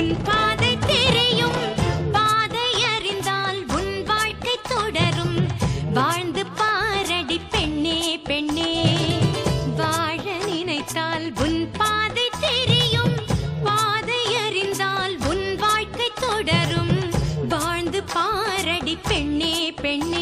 உன் பாதை தெரியும், பாதை அறிந்தால் உன் வாழ்க்கை தொடரும். வாழ்ந்து பாரடி பெண்ணே பெண்ணே, வாழ நினைத்தால் உன் பாதை தெரியும், பாதை அறிந்தால் உன் வாழ்க்கை தொடரும். வாழ்ந்து பாரடி பெண்ணே பெண்ணே.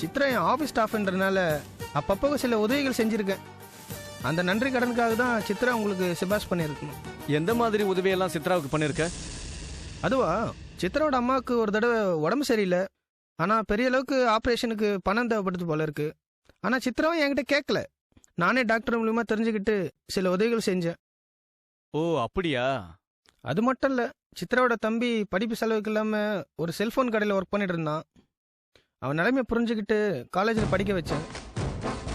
சித்ரா என் ஆஃபீஸ் ஸ்டாஃப்ன்றதுனால அப்பப்போ சில உதவிகள் செஞ்சுருக்கேன். அந்த நன்றி கடனுக்காக தான் சித்ரா உங்களுக்கு சிபாஸ் பண்ணியிருக்கணும். எந்த மாதிரி உதவியெல்லாம் சித்ராவுக்கு பண்ணியிருக்க? அதுவா, சித்ராவோட அம்மாவுக்கு ஒரு தடவை உடம்பு சரியில்லை. ஆனால் பெரிய அளவுக்கு ஆப்ரேஷனுக்கு பணம் தேவைப்படுது போல இருக்கு. ஆனால் சித்ராவும் என்கிட்ட கேட்கல. நானே டாக்டர் மூலியமா தெரிஞ்சுக்கிட்டு சில உதவிகள் செஞ்சேன். ஓ அப்படியா? அது மட்டும் இல்லை, சித்ராவோட தம்பி படிப்பு செலவுக்கு இல்லாமல் ஒரு செல்ஃபோன் கடையில் ஒர்க் பண்ணிட்டு இருந்தான். அவன் நிலைமையை புரிஞ்சுக்கிட்டு காலேஜில் படிக்க வச்சேன்.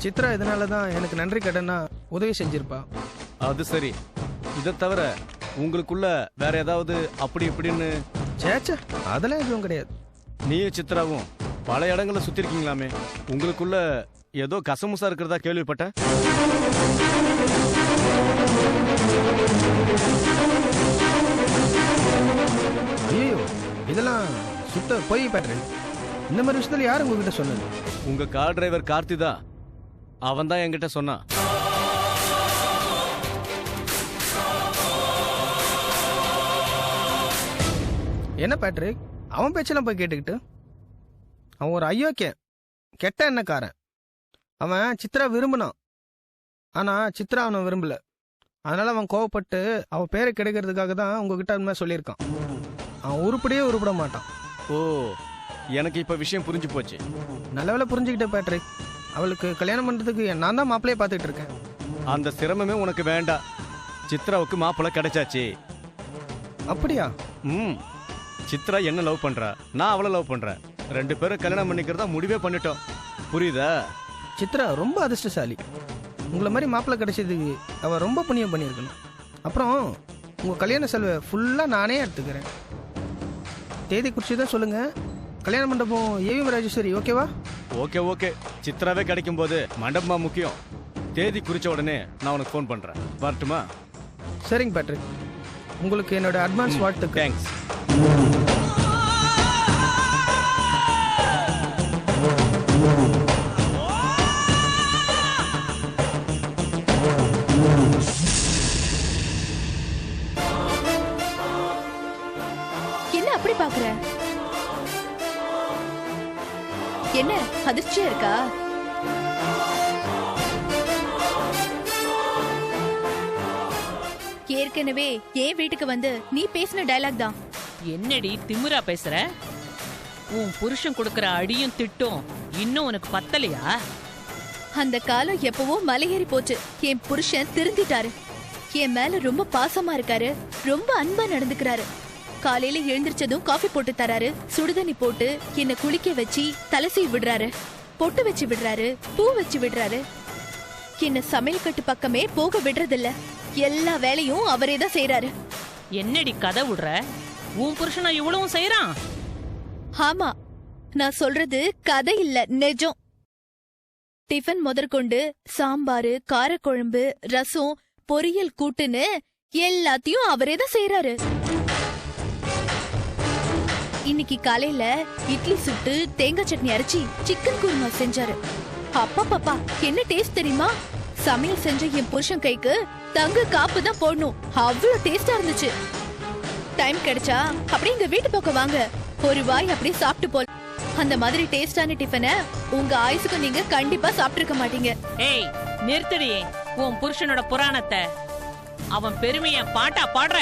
சித்ரா இதனால தான் எனக்கு நன்றி கடனா உதவி செஞ்சிருப்பா. அது சரி. இதை தவிர உங்களுக்குள்ள வேற ஏதாவது அப்படி இப்படின்னு? சேச்சா, அதெல்லாம் எதுவும் கிடையாது. நீயும் சித்ராவும் பல இடங்களை சுத்திருக்கீங்களாமே, உங்களுக்குள்ள ஏதோ கசமுசா இருக்கிறதா கேள்விப்பட்டேன். ஐயோ, இதெல்லாம் சுத்த பொய் பேட்டர்ன். இந்த மாதிரி விஷயத்துல யாரு உங்ககிட்ட சொன்னது? உங்க கார் டிரைவர் கார்த்தி தான். அவன் தான் என்கிட்ட சொன்னான். என்ன பேட்ரிக், அவன் பேச்செல்லாம் போய் கேட்டுக்கிட்டு? அவன் ஒரு அயோக்கிய கெட்ட எண்ணக்காரன். அவன் சித்ரா விரும்பினான், ஆனா சித்ரா அவனை விரும்பல. அதனால அவன் கோவப்பட்டு அவன் பேரை கெடுக்கிறதுக்காக தான் உங்ககிட்ட அது மாதிரி சொல்லியிருக்கான். அவன் உருப்படியே உருப்பிட மாட்டான். ஓ, எனக்கு இப்ப விஷயம் புரிஞ்சு போச்சு. நல்லவேளை புரிஞ்சுக்கிட்டேன் பேட்ரிக். அவளுக்கு கல்யாணம் பண்றதுக்கு நான் தான் மாப்பிள்ளையே பார்த்துட்டு இருக்கேன். அந்த சிரமமே உனக்கு வேண்டாம். சித்ராவுக்கு மாப்பிள்ளை கிடைச்சாச்சு. அப்படியா? ம், சித்ரா என்ன லவ் பண்றா, நான் அவளை லவ் பண்றேன். 2 பேரும் கல்யாணம் பண்ணிக்கிறதா முடிவே பண்ணிட்டோம். புரியுதா? சித்ரா ரொம்ப அதிர்ஷ்டசாலி. உங்களை மாதிரி மாப்பிள்ளை கிடைச்சதுக்கு அவ ரொம்ப புண்ணியம் பண்ணியிருக்கணும். அப்புறம் உங்க கல்யாண செலவை ஃபுல்லா நானே எடுத்துக்கிறேன். தேதி குறிச்சு தான் சொல்லுங்க. கல்யாண மண்டபம் ஏவிஎம் ராஜேஸ்வரி, ஓகேவா? ஓகே ஓகே, சித்ராவே கிடைக்கும் போது மண்டபமா முக்கியம். தேதி குறிச்ச உடனே நான் உனக்கு ஃபோன் பண்றேன். வரட்டுமா? சரிங்க பேட்ரிக், உங்களுக்கு என்னோட அட்வான்ஸ் வாழ்த்துக்கள். தேங்க்ஸ். என்ன அப்படி பாக்குற? என்ன அதிர்ச்சியா இருக்கா? ஏற்கனவே என் வீட்டுக்கு வந்து நீ பேசின டயலாக் தான். என்னடி திமிரா பேசுற? உன் புருஷன் கொடுக்கற அடியும் திட்டும் இன்னும் உனக்கு பத்தலையா? அந்த காலம் எப்பவோ மலையேறி போச்சு. என் புருஷன் திருந்திட்டாரு. என் மேல ரொம்ப பாசமா இருக்காரு, ரொம்ப அன்பா நடந்துக்கிறாரு. காலையில எழுந்திரிச்சதும் காஃபி போட்டு தராரு, சுடுதண்ணி போட்டு என்ன குளிக்க வச்சு தலை சீவி விடுறாரு, பொட்டு வச்சு விடுறாரு, பூ வச்சு விடுறாரு. என்ன சமையல் கட்டு பக்கமே போக விடுறதில்ல. எல்லா வேலையும் அவரே தான் செய்யறாரு. என்னடி கதை விடுற? உன் புருஷனா இவ்வளவும் செய்யறான்? ஆமா, நான் சொல்றது கதை இல்ல, நிஜம். டிஃபன் முதற்கொண்டு சாம்பாரு, காரக்குழம்பு, ரசம், பொரியல், கூட்டுன்னு எல்லாத்தையும் அவரே தான் செய்யறாரு. இன்னைக்கு காலையில இட்லி சுட்டு தேங்காய் சட்னி அரைச்சி சிக்கன் குருமா செஞ்சாரு. அப்பா பாப்பா, என்ன டேஸ்ட் தெரியுமா? சமையல் செஞ்ச என் புருஷன் கைக்கு தங்க காப்பு தான் போடணும், அவ்வளவு டேஸ்டா இருந்துச்சு. டைம் கிடைச்சா அப்படியே எங்க வீட்டு பக்கம் வாங்க, ஒரு வாய் அப்படியே சாப்பிட்டு போல. அந்த மாதிரி டேஸ்டான டிஃபனை உங்க ஆயுசுக்கு நீங்க கண்டிப்பா சாப்பிட்டிருக்க மாட்டீங்க. ஏய், நிறுத்தடி உன் புருஷனோட புராணத்தை. அவன் பெருமைய பாட்டா பாடுற.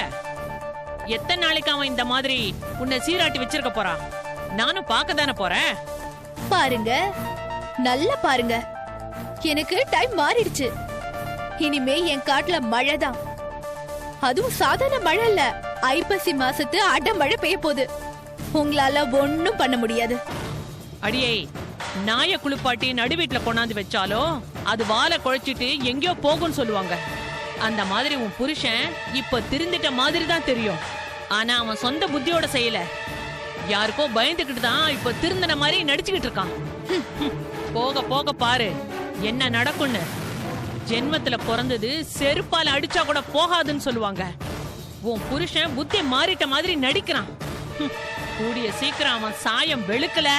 எத்தனை நாளைக்கு அவன் இந்த மாதிரி உன்னை சீராட்டி வச்சிருக்க போறான்? நானும் பார்க்க தானே போறேன். பாருங்க, நல்லா பாருங்க. எனக்கு டைம் மாறிடுச்சு. இனிமே என் காட்டுல மழைதான். அதுவும் சாதாரண மழை இல்ல, ஐப்பசி மாசத்து அடமழை பெய்ய போகுது. உங்களால ஒண்ணும் பண்ண முடியாது. அடியே, நாய குளிப்பாட்டி நடு வீட்டுல கொண்டாந்து வச்சாலும் அது வாழை குழைச்சிட்டு எங்கேயோ போகும்னு சொல்லுவாங்க. அந்த மாதிரி உன் புருஷன் இப்ப திருந்திட்ட மாதிரி தான் தெரியும். ஆனா அவன் சொந்த புத்தியோட செய்யல. யாருக்கோ பயந்துகிட்டு தான் இப்ப திருந்தின மாதிரி நடிச்சுக்கிட்டு இருக்கான். போக போக பாரு என்ன நடக்கும்னு. ஜென்மத்துல பிறந்தது செருப்பால அடிச்சா கூட போகாதுன்னு சொல்லுவாங்க. உன் புருஷன் புத்தி மாறிட்ட மாதிரி நடிக்கிறான். கூடிய சீக்கிரம் அவன் சாயம் வெளுக்கல,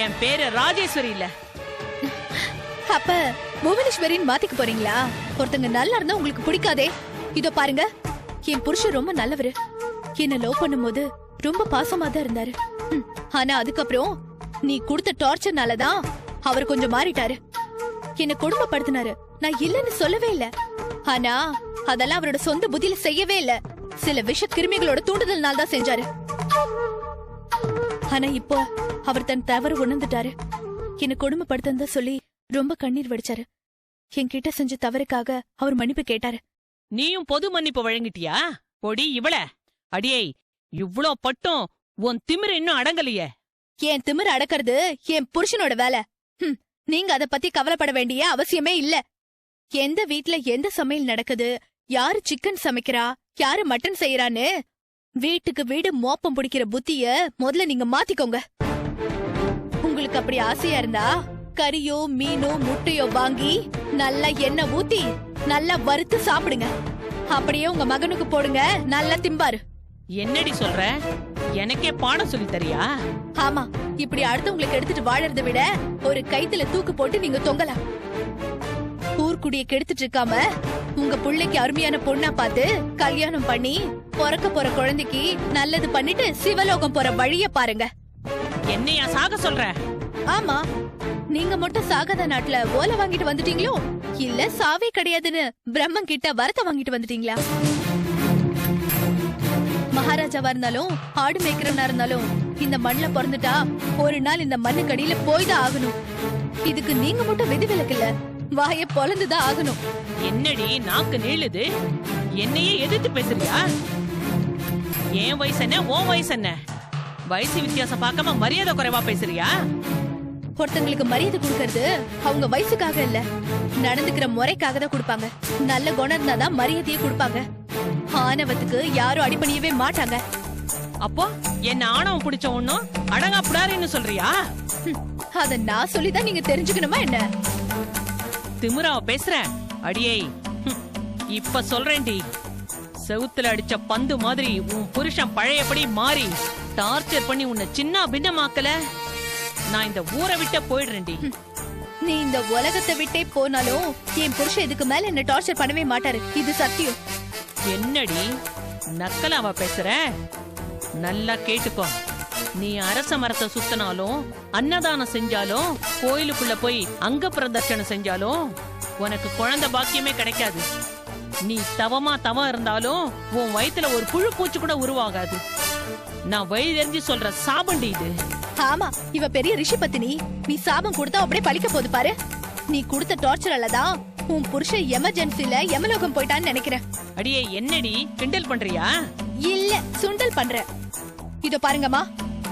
என் பேரு ராஜேஸ்வரி இல்ல. அப்ப புவனேஸ்வரின்னு மாத்திக்க போறீங்களா? ஒருத்தங்க நல்லா இருந்தா உங்களுக்கு பிடிக்காதே. இதோ பாருங்க, என் புருஷன் ரொம்ப நல்லவரு. என்ன லவ் பண்ணும்போது ரொம்ப பாசமா தான் இருந்தாரு. ஆனா அதுக்கப்புறம் நீ கொடுத்த டார்ச்சர்னாலதான் அவர் கொஞ்சம் மாறிட்டாரு. என்ன கொடுமைப்படுத்தினாரு. நான் இல்லன்னு சொல்லவே இல்ல. ஆனா அதெல்லாம் அவரோட சொந்த புத்தியில செய்யவே இல்ல. சில விஷ கிருமிகளோட தூண்டுதல்னால தான் செஞ்சாரு. ஆனா இப்போ அவர் தன் தவறு உணர்ந்துட்டாரு. என்ன கொடுமைப்படுத்த சொல்லி ரொம்ப கண்ணீர் வடிச்சாரு. என்கிட்ட செஞ்ச தவறுக்காக அவர் மன்னிப்பு கேட்டாரு. நீயும் பொது மன்னிப்பு வழங்கிட்டியா? பொடி இவள. அடியே, இவ்ளோ பட்டும் உன் திமிரு இன்னும் அடங்கலையே. என் திமிரு அடக்கிறது என் புருஷனோட வேலை. நீங்க அத பத்தி கவலைப்பட வேண்டிய அவசியமே இல்ல. எந்த வீட்ல எந்த சமையல் நடக்குது, யாரு சிக்கன் சமைக்கிறா, யாரு மட்டன் செய்யறான்னு வீட்டுக்கு வீடு மோப்பம் பிடிக்கிற புத்திய முதல்ல நீங்க மாத்திக்கோங்க. உங்களுக்கு அப்படி ஆசையா இருந்தா கறியோ மீனோ முட்டையோ வாங்கி நல்லா எண்ணெய் ஊத்தி நல்லா வறுத்து சாப்பிடுங்க. அப்படியே உங்க மகனுக்கு போடுங்க, நல்லா திம்பாரு. என்னடி சொல்ற? எனக்கே பாடம் சொல்லி தரியா? ஆமா, இப்படி அடுத்தவங்களுக்கு எடுத்துட்டு வாழறதை விட ஒரு கைத்துல தூக்கு போட்டு நீங்க தொங்கலாம். ஊர்க்குடிய கெடுத்துட்டு இருக்காம உங்க புள்ளைக்கு அருமையான பொண்ணா பார்த்து கல்யாணம் பண்ணி பிறக்க போற குழந்தைக்கு நல்லது பண்ணிட்டு சிவலோகம் போற வழிய பாருங்க. என்னையா சாக சொல்ற? ஆமா, நீங்க மட்டும் சாகாத நாட்டுல ஓலை வாங்கிட்டு வந்துட்டீங்களோ, இல்ல சாவே கிடையாதுன்னு பிரம்மன் கிட்ட வரத்தை வாங்கிட்டு வந்துட்டீங்களா? மகாராஜாவா இருந்தாலும் ஆடு மேய்க்கிறவனா இருந்தாலும் இந்த மண்ணுல பிறந்துட்டா ஒரு நாள் இந்த மண்ணுக்கு அடியில போய்தான் ஆகணும். இதுக்கு நீங்க மட்டும் விதிவிலக்கு இல்ல, வாய பொலந்துதான் ஆகணும். என்னடி நாக்கு நீளுது? என்னையே எதிர்த்து பேசுறியா? என் வயசு என்ன, உன் வயசு என்ன? வயசு வித்தியாசம் பார்க்காம மரியாதை குறைவா பேசுறியா? ஒருத்தங்களுக்கு மரியாதை கொடுக்கறது அவங்க வயசுக்காக இல்ல, நடந்துக்கிற முறைக்காக தான் கொடுப்பாங்க. நல்ல குணம் இருந்தாதான் மரியாதையே கொடுப்பாங்க. ஆணவத்துக்கு யாரும் அடிபணியவே மாட்டாங்க. அப்போ என்ன ஆணவம் பிடிச்ச ஒண்ணும் அடங்கா புடாரின்னு சொல்றியா? அத நான் சொல்லிதான் நீங்க தெரிஞ்சுக்கணுமா என்ன? திமிராவ பேசுற? அடியே இப்ப சொல்றேன்டி, செவுத்துல அடிச்ச பந்து மாதிரி உன் புருஷன் பழையபடி மாறி டார்ச்சர் பண்ணி உன்னை சின்ன பின்னமாக்கல, நான் இந்த ஊரை விட்ட போயிடுறேன்டி. நீ இந்த உலகத்தை விட்டே போனாலும் என் புருஷன் இதுக்கு மேல என்ன டார்ச்சர் பண்ணவே மாட்டாரு, இது சத்தியம். என்னடி நக்கலாவா பேசுற? நல்லா கேட்டுக்கோ, நீ அரச மரத்தை சுத்தினாலும் அன்னதானம் செஞ்சாலும் கோயிலுக்குள்ள போய் அங்க பிரதர்ஷனம் செஞ்சாலும் உனக்கு குழந்தை பாக்கியமே கிடைக்காது. நீ தவமா தவம் இருந்தாலும் உன் வயித்துல ஒரு புழு பூச்சி கூட உருவாகாது. நான் வழி தெரிஞ்சு சொல்ற சாபண்டி இது. ஆமா, இவ பெரிய ரிஷி பத்தினி. நீ சாபம் கொடுத்தா அப்படியே பழிக்க போது பாரு. நீ கொடுத்த டார்ச்சரால தான் உன் புருஷன் எமர்ஜென்சில யமலோகம் போயிட்டான்னு நினைக்கிறேன். அடியே என்னடி கிண்டல் பண்றியா? இல்ல, சுண்டல் பண்ற. இதோ பாருங்கம்மா,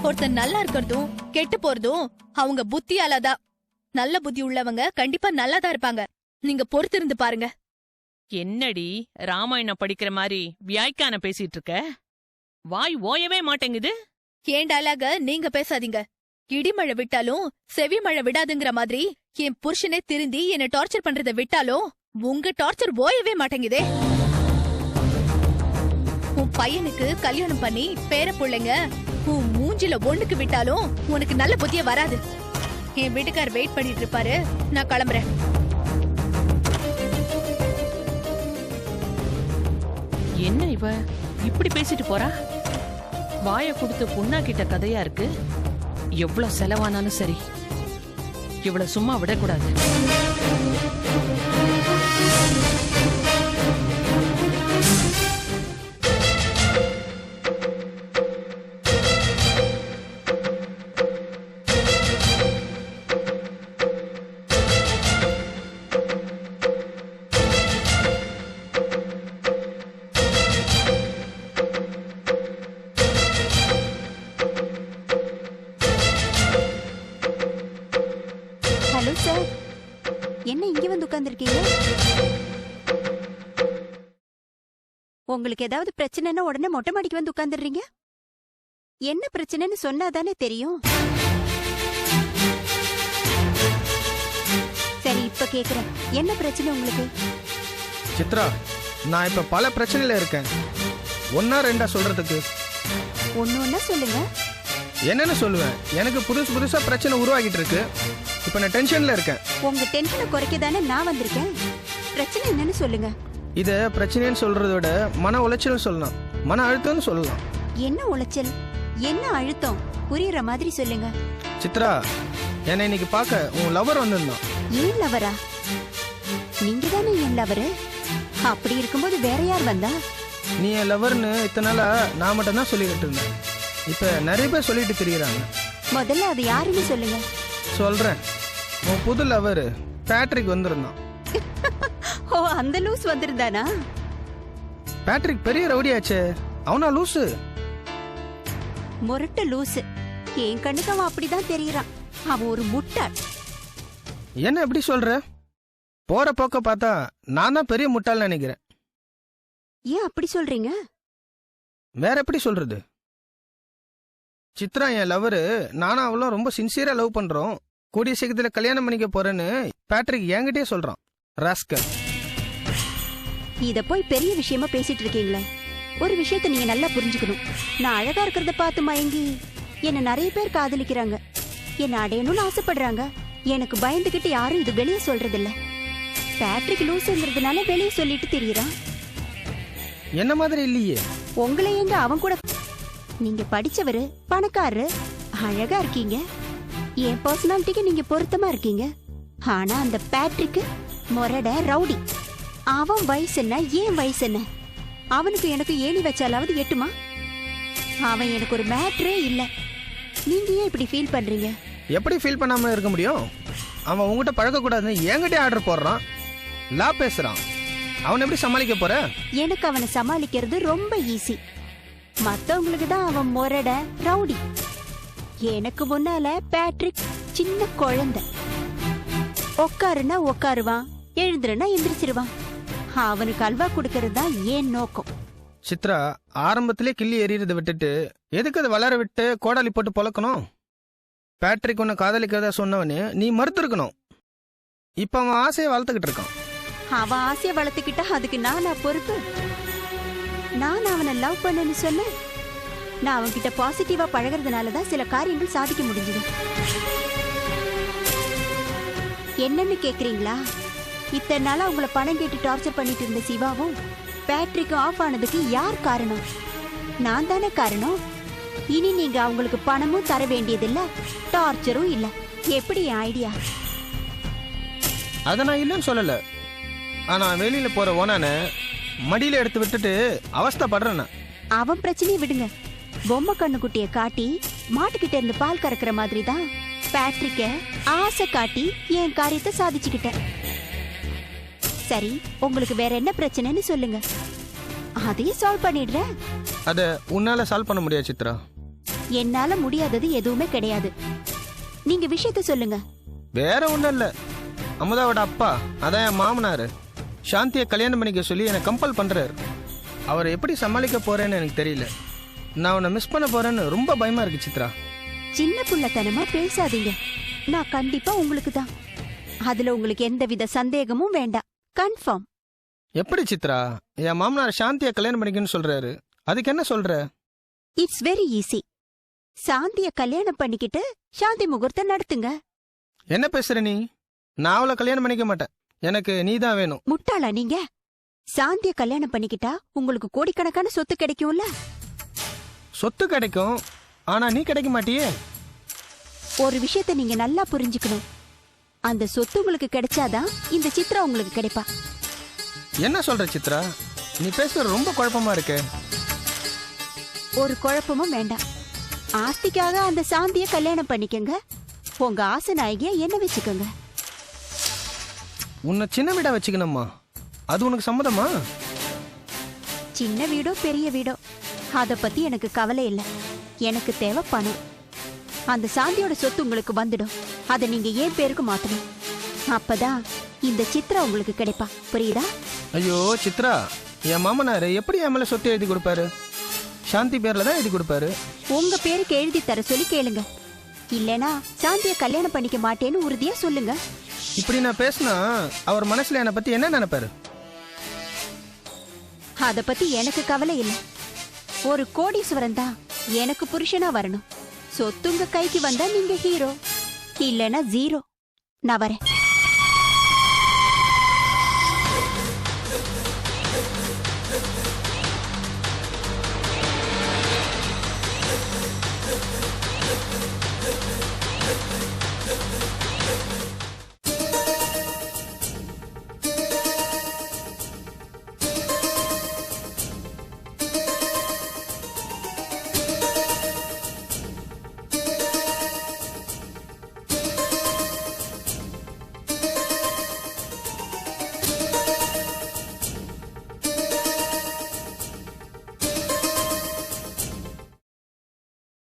ஒருத்தன் நல்லா இருக்கிறதும் கெட்டு போறதும் அவங்க புத்தியாலதான். நல்ல புத்தி உள்ளவங்க கண்டிப்பா நல்லாதான் இருப்பாங்க. நீங்க பொறுத்திருந்து பாருங்க. என்னடி ராமாயணம் படிக்கிற மாதிரி வியாய்க்கான பேசிட்டு இருக்க? வாய் ஓயவே மாட்டேங்குது. ஏன் டயலாக நீங்க பேசாதீங்க. இடிமழை விட்டாலும் செவி மழை விடாதுங்கிற மாதிரி என் புருஷனே திருந்தி என்ன டார்ச்சர் பண்றத விட்டாலும் உங்க டார்ச்சர் ஓயவே மாட்டேங்குதே. உன் பையனுக்கு கல்யாணம் பண்ணி பேர பிள்ளைங்க உன் மூஞ்சில ஒண்ணுக்கு விட்டாலும் உனக்கு நல்ல புத்திய வராது. என் வீட்டுக்கார் வெயிட் பண்ணிட்டு இருப்பாரு, நான் கிளம்புறேன். என்ன இவ இப்படி பேசிட்டு போறா? வாய கொடுத்து புண்ணாக்கிட்ட கதையா இருக்கு. எவ்வளவு செலவானாலும் சரி, இவளை சும்மா விடக்கூடாது. ஹலோ சார், என்ன இங்க வந்து உட்கார்ந்திருக்கீங்க? உங்களுக்கு ஏதாவது பிரச்சனைன்னா உடனே மொட்டை மாடிக்கு வந்து உட்கார்ந்துடுறீங்க. என்ன பிரச்சனைன்னு சொன்னாதானே தெரியும். சரி, இப்ப கேக்குறேன், என்ன பிரச்சனை உங்களுக்கு? சித்ரா, நான் இப்ப பல பிரச்சனையில இருக்கேன். ஒன்னா ரெண்டா சொல்றதுக்கு ஒண்ணு ஒண்ணா சொல்லுங்க. என்னன்னு சொல்லுவேன்? எனக்கு புதுசா பிரச்சனை உருவாகிட்டு இருக்கு. இப்ப நான் டென்ஷன்ல இருக்கேன். உங்க டென்ஷனை குறைக்க தானே நான் வந்திருக்கேன். பிரச்சனை என்னன்னு சொல்லுங்க. இத பிரச்சனைன்னு சொல்றத விட மன உளைச்சல் சொல்லலாம், மன அழுத்தம்னு சொல்லலாம். என்ன உளைச்சல், என்ன அழுத்தம், புரியுற மாதிரி சொல்லுங்க. சித்ரா, என்னை இன்னைக்கு பார்க்க உன் லவர் வந்திருந்தான். ஏன் லவரா? நீங்க தானே என் லவரு. அப்படி இருக்கும்போது வேற யார் வந்தா? நீ என் லவர்னு இத்தனை நாளா நான் மட்டும் தான் சொல்லிக்கிட்டு இருந்தேன். இப்ப நிறைய பேர் சொல்லிட்டு திரிகிறாங்க. முதல்ல அது யாருன்னு சொல்லுங்க. சொல்றேன், உன் புது லவர் பேட்ரிக் வந்திருந்தான். ஓ, அந்த லூஸ் வந்திருந்தானா? பேட்ரிக் பெரிய ரவுடியாச்சே, அவனா லூசு? முரட்டு லூசு. என் கண்ணுக்கு அவன் அப்படிதான் தெரியறான். அவன் ஒரு முட்டாள். என்ன எப்படி சொல்ற? போற போக்க பார்த்தா நான் தான் பெரிய முட்டாள் நினைக்கிறேன். ஏன் அப்படி சொல்றீங்க? வேற எப்படி சொல்றது? சித்ரா என் லவரு, நானும் அவளும் ரொம்ப சின்சியரா லவ் பண்றோம். கூடிய சீக்கிரத்துல கல்யாணம் பண்ணிக்க போறேன்னு பேட்ரிக் என்கிட்டயே சொல்றான். ராஸ்கல். இத போய் பெரிய விஷயமா பேசிட்டு இருக்கீங்களே. ஒரு விஷயத்தை நீங்க நல்லா புரிஞ்சுக்கணும். நான் அழகா இருக்கிறத பார்த்து மயங்கி என்ன நிறைய பேர் காதலிக்கிறாங்க, என்ன அடையணும்னு ஆசைப்படுறாங்க. எனக்கு பயந்துகிட்டு யாரும் இது வெளியே சொல்றது இல்ல. பேட்ரிக் லூசுங்கிறதுனால வெளியே சொல்லிட்டு தெரியறான். என்ன மாதிரி இல்லையே. உங்களை எங்க அவன் கூட? நீங்க படிச்சவரு, பணக்காரரு, அழகா இருக்கீங்க. என் பர்சனாலிட்டிக்கு நீங்க பொருத்தமா இருக்கீங்க. ஆனா அந்த பேட்ரிக் மொரட ரவுடி. அவன் வயசு என்ன, ஏன் வயசு என்ன? அவனுக்கு எனக்கு ஏணி வச்சாலாவது எட்டுமா? அவன் எனக்கு ஒரு மேட்ரே இல்ல. நீங்க ஏன் இப்படி ஃபீல் பண்றீங்க? எப்படி ஃபீல் பண்ணாம இருக்க முடியும்? அவன் உங்ககிட்ட பழக்கக்கூடாதுன்னு என்கிட்டே ஆர்டர் போடுறான், லா பேசுறான். அவன் எப்படி சமாளிக்க போற? எனக்கு அவனை சமாளிக்கிறது ரொம்ப ஈஸி. மத்தவங்களுக்கு தான் அவன் மொரட ரவுடி. எனக்கு முன்னால பேட்ரிக் சின்ன குழந்தை. உட்காருன்னா உட்காருவான், எழுந்துருன்னா எந்திரிச்சிருவான். அவனுக்கு அல்வா கொடுக்கறது தான் ஏன் நோக்கம். சித்ரா, ஆரம்பத்திலே கிள்ளி எறியறதை விட்டுட்டு எதுக்கு அதை வளர விட்டு கோடாலி போட்டு பொழக்கணும்? பேட்ரிக் உன்னை காதலிக்கிறதா சொன்னவனே நீ மறுத்திருக்கணும். இப்ப அவன் ஆசையை வளர்த்துக்கிட்டு இருக்கான். அவன் ஆசையை வளர்த்துக்கிட்டா அதுக்கு நானா பொறுப்பு? நான் அவனை லவ் பண்ணேன்னு சொன்னேன். நான் அவன்கிட்ட பாசிட்டிவா பழகிறதுனாலதான் சில காரியங்கள் சாதிக்க முடிஞ்சது. என்னன்னு கேக்குறீங்களா? இத்தனை நாளா உங்களை பணம் கேட்டு டார்ச்சர் பண்ணிட்டு இருந்த சிவாவும் பேட்ரிக்கு ஆஃப் ஆனதுக்கு யார் காரணம்? நான் தானே காரணம். இனி நீங்க அவங்களுக்கு பணமும் தர வேண்டியதில்ல, டார்ச்சரும் இல்ல. எப்படி ஐடியா? அதை நான் இல்லைன்னு சொல்லல. ஆனா வெளியில போற ஓனான மடியில எடுத்து விட்டுட்டு அவஸ்தைப்படுறேன். அவன் பிரச்சனையை விடுங்க. பொம்மை கண்ணுக்குட்டிய காட்டி மாட்டுக்கிட்ட இருந்து பால் கறக்குற மாதிரி தான் பேட்ரிக்க ஆசை காட்டி என் காரியத்தை சாதிச்சுக்கிட்டேன். சரி, உங்களுக்கு வேற என்ன பிரச்சனைன்னு சொல்லுங்க, அதையும் சால்வ் பண்ணிடுறேன். அத உன்னால சால்வ் பண்ண முடியாது சித்ரா. என்னால முடியாதது எதுவுமே கிடையாது. நீங்க விஷயத்த சொல்லுங்க. வேற ஒண்ணும் இல்ல. அமுதாவோட அப்பா, அதான் என் மாமனாரு, சாந்தியை கல்யாணம் பண்ணிக்க சொல்லி என்னை கம்பல் பண்றாரு. அவரை எப்படி சமாளிக்க போறேன்னு எனக்கு தெரியல. நான் உன்னை மிஸ் பண்ண போறேன்னு ரொம்ப பயமா இருக்கு சித்ரா. சின்ன புள்ளத்தனமா பேசாதீங்க. நான் கண்டிப்பா உங்களுக்கு தான். அதுல உங்களுக்கு எந்தவித சந்தேகமும் வேண்டாம். கன்ஃபார்ம். எப்படி சித்ரா? என் மாமனார் சாந்தியை கல்யாணம் பண்ணிக்கன்னு சொல்றாரு, அதுக்கு என்ன சொல்ற? It's very easy. சாந்திய கல்யாணம் பண்ணிக்கிட்டு சாந்தி முகூர்த்தம் நடத்துங்க. என்ன பேசுற நீ? நான் அவளை கல்யாணம் பண்ணிக்க மாட்டேன். எனக்கு நீ தான் வேணும். முட்டாளா நீங்க? சாந்திய கல்யாணம் பண்ணிக்கிட்டா உங்களுக்கு கோடிக்கணக்கான சொத்து கிடைக்கும்ல. சொத்து கிடைக்கும், ஆனா நீ கிடைக்க மாட்டியே. ஒரு விஷயத்த நீங்க நல்லா புரிஞ்சுக்கணும். அந்த சொத்து உங்களுக்கு கிடைச்சாதான் இந்த சித்ரா உங்களுக்கு கிடைப்பா. என்ன சொல்ற சித்ரா? நீ பேசுறது ரொம்ப குழப்பமா இருக்கு. ஒரு குழப்பமும் வேண்டாம். ஆஸ்திக்காக அந்த சாந்திய கல்யாணம் பண்ணிக்கங்க. உங்க ஆசை நாயகிய என்ன வச்சுக்கோங்க. உன்னை சின்ன வீடா வச்சுக்கணுமா? அது உனக்கு சம்மதமா? சின்ன வீடோ பெரிய வீடோ அத பத்தி எனக்கு கவலை இல்லை. எனக்கு தேவை பணம். அந்த சாந்தியோட சொத்து உங்களுக்கு வந்துடும். அதை நீங்க ஏன் பேருக்கு மாத்தணும். அப்பதான் இந்த சித்ரா உங்களுக்கு கிடைப்பா. புரியுதா? ஐயோ சித்ரா, என் மாமனாரு எப்படி என் மேல சொத்து எழுதி கொடுப்பாரு? சாந்தி பேர்ல தான் எழுதி கொடுப்பாரு. உங்க பேருக்கு எழுதி தர சொல்லி கேளுங்க. இல்லனா சாந்திய கல்யாணம் பண்ணிக்க மாட்டேன்னு உறுதியா சொல்லுங்க. இப்படி நான் பேசினா அவர் மனசுல என்னை பத்தி என்ன நினைப்பாரு? அத பத்தி எனக்கு கவலை இல்லை. ஒரு கோடீஸ்வரன் தான் எனக்கு புருஷனா வரணும். சொத்துங்க கைக்கு வந்தா நீங்க ஹீரோ, இல்லனா ஜீரோ. நான் வரேன்.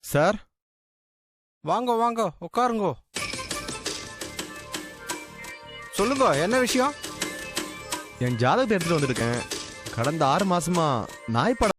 சார், வாங்க வாங்க உட்காருங்கோ. சொல்லுங்க, என்ன விஷயம்? என் ஜாதகத்தை எடுத்துட்டு வந்திருக்கேன். கடந்த 6 மாசமா நாய் படம்